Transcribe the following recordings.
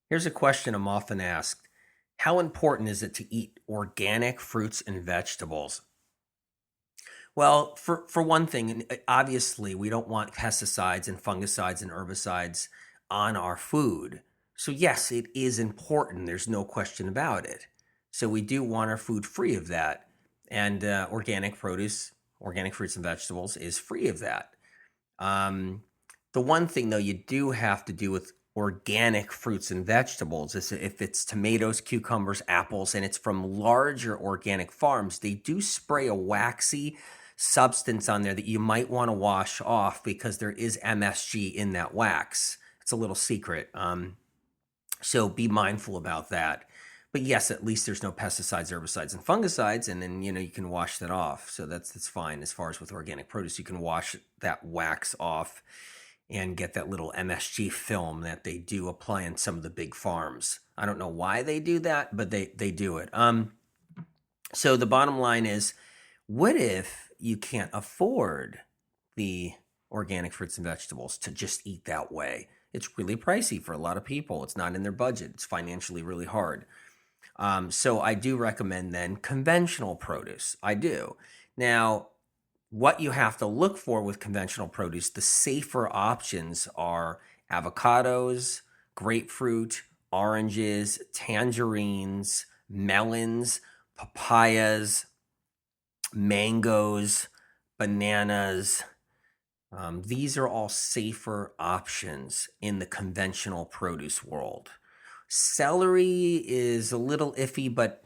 Here's a question I'm often asked. How important is it to eat organic fruits and vegetables? Well, for one thing, obviously, we don't want pesticides and fungicides and herbicides on our food. So, yes, it is important. There's no question about it. So, we do want our food free of that. And organic produce, organic fruits and vegetables is free of that. Um, the one thing though you do have to do with organic fruits and vegetables is if it's tomatoes, cucumbers, apples, and it's from larger organic farms, they do spray a waxy substance on there that you might want to wash off because there is MSG in that wax. It's a little secret. So be mindful about that. But yes, at least there's no pesticides, herbicides, and fungicides, and then you can wash that off. So that's fine. As far as with organic produce, you can wash that wax off and get that little MSG film that they do apply in some of the big farms. I don't know why they do that, but they do it. So the bottom line is, what if you can't afford the organic fruits and vegetables to just eat that way? It's really pricey for a lot of people. It's not in their budget. It's financially really hard. So I do recommend then conventional produce. I do. Now, what you have to look for with conventional produce, the safer options are avocados, grapefruit, oranges, tangerines, melons, papayas, mangoes, bananas. These are all safer options in the conventional produce world. Celery is a little iffy, but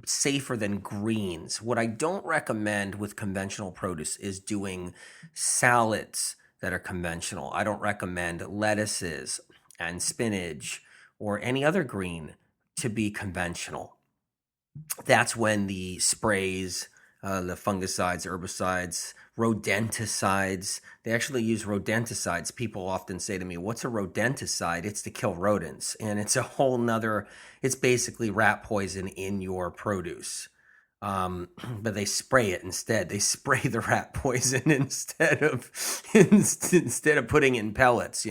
safer than greens. What I don't recommend with conventional produce is doing salads that are conventional. I don't recommend lettuces and spinach or any other green to be conventional. That's when the sprays, the fungicides, herbicides, rodenticides, they actually use rodenticides. People often say to me, what's a rodenticide? It's to kill rodents. And it's a whole nother, it's basically rat poison in your produce. But they spray it instead. They spray the rat poison instead of putting it in pellets.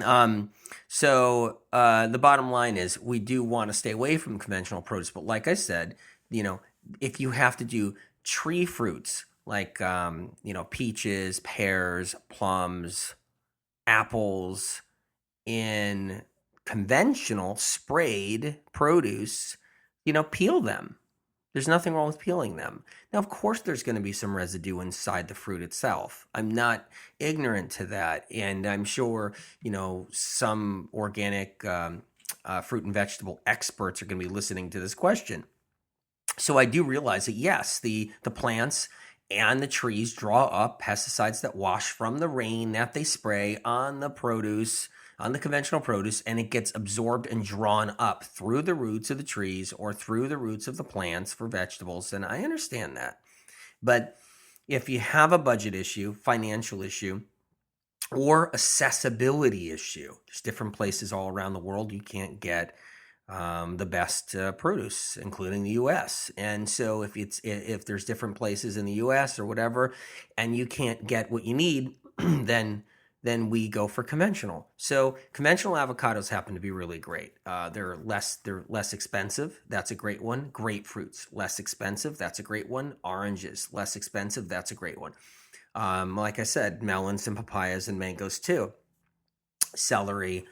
um, so the bottom line is we do want to stay away from conventional produce. But like I said, you know, if you have to do tree fruits like peaches, pears, plums, apples in conventional sprayed produce, peel them. There's nothing wrong with peeling them. Now, of course, there's going to be some residue inside the fruit itself. I'm not ignorant to that. And I'm sure, some organic fruit and vegetable experts are going to be listening to this question. So I do realize that, yes, the plants and the trees draw up pesticides that wash from the rain that they spray on the produce, on the conventional produce, and it gets absorbed and drawn up through the roots of the trees or through the roots of the plants for vegetables. And I understand that. But if you have a budget issue, financial issue, or accessibility issue, there's different places all around the world you can't get the best produce, including the U.S. And so if there's different places in the U.S. or whatever, and you can't get what you need, then we go for conventional. So conventional avocados happen to be really great. They're less expensive. That's a great one. Grapefruits, less expensive. That's a great one. Oranges, less expensive. That's a great one. Like I said, melons and papayas and mangoes too. Celery.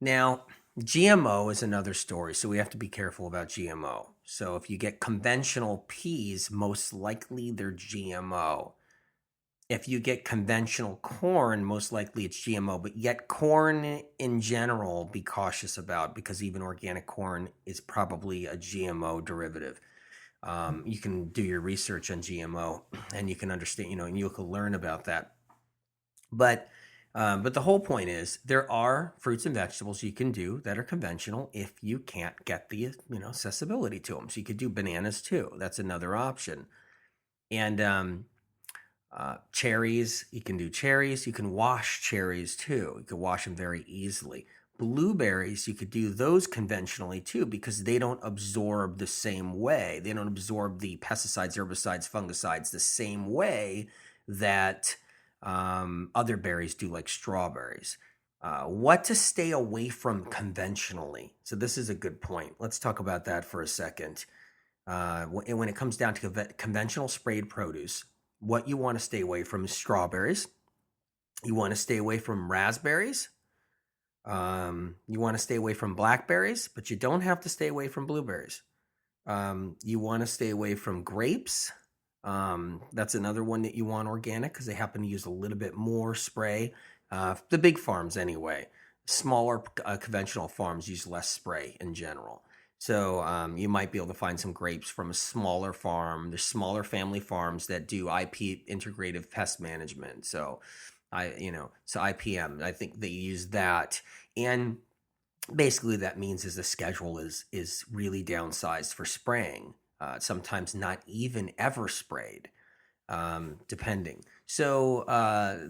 Now, GMO is another story, so we have to be careful about GMO. So if you get conventional peas, most likely they're GMO. If you get conventional corn, most likely it's GMO, but yet corn in general, be cautious about because even organic corn is probably a GMO derivative. You can do your research on GMO and you can understand, and you can learn about that. But but the whole point is there are fruits and vegetables you can do that are conventional if you can't get the accessibility to them. So you could do bananas too. That's another option. And cherries, you can do cherries. You can wash cherries too. You can wash them very easily. Blueberries, you could do those conventionally too because they don't absorb the same way. They don't absorb the pesticides, herbicides, fungicides the same way that other berries do, like strawberries. What to stay away from conventionally. So this is a good point. Let's talk about that for a second. When it comes down to conventional sprayed produce, what you want to stay away from is strawberries. You want to stay away from raspberries. You want to stay away from blackberries, but you don't have to stay away from blueberries. You want to stay away from grapes. That's another one that you want organic because they happen to use a little bit more spray. The big farms, anyway. Smaller conventional farms use less spray in general. So you might be able to find some grapes from a smaller farm. There's smaller family farms that do IP, integrative pest management. So IPM. I think they use that, and basically that means is the schedule is really downsized for spraying. Sometimes not even ever sprayed, depending. So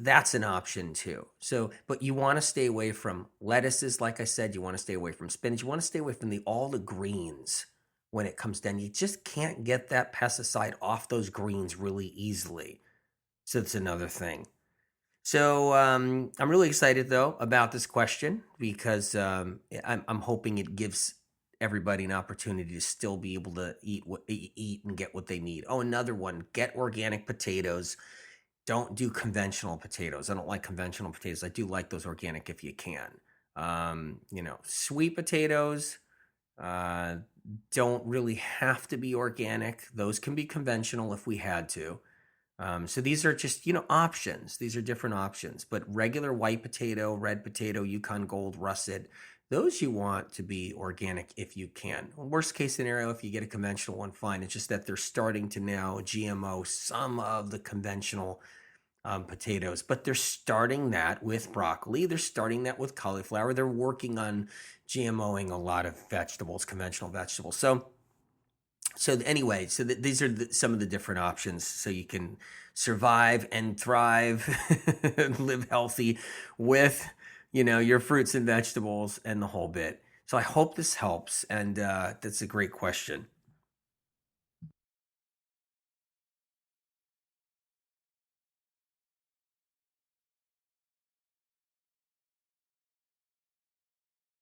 that's an option too. So, but you want to stay away from lettuces, like I said. You want to stay away from spinach. You want to stay away from all the greens when it comes down. You just can't get that pesticide off those greens really easily. So it's another thing. So I'm really excited though about this question because I'm hoping it gives everybody an opportunity to still be able to eat and get what they need. Oh, another one: get organic potatoes. Don't do conventional potatoes. I don't like conventional potatoes. I do like those organic if you can. Sweet potatoes don't really have to be organic. Those can be conventional if we had to. So these are just, options. These are different options. But regular white potato, red potato, Yukon Gold, russet, those you want to be organic if you can. Worst case scenario, if you get a conventional one, fine. It's just that they're starting to now GMO some of the conventional potatoes, but they're starting that with broccoli. They're starting that with cauliflower. They're working on GMOing a lot of vegetables, conventional vegetables. So anyway, these are some of the different options so you can survive and thrive and live healthy with, your fruits and vegetables and the whole bit. So I hope this helps. And that's a great question.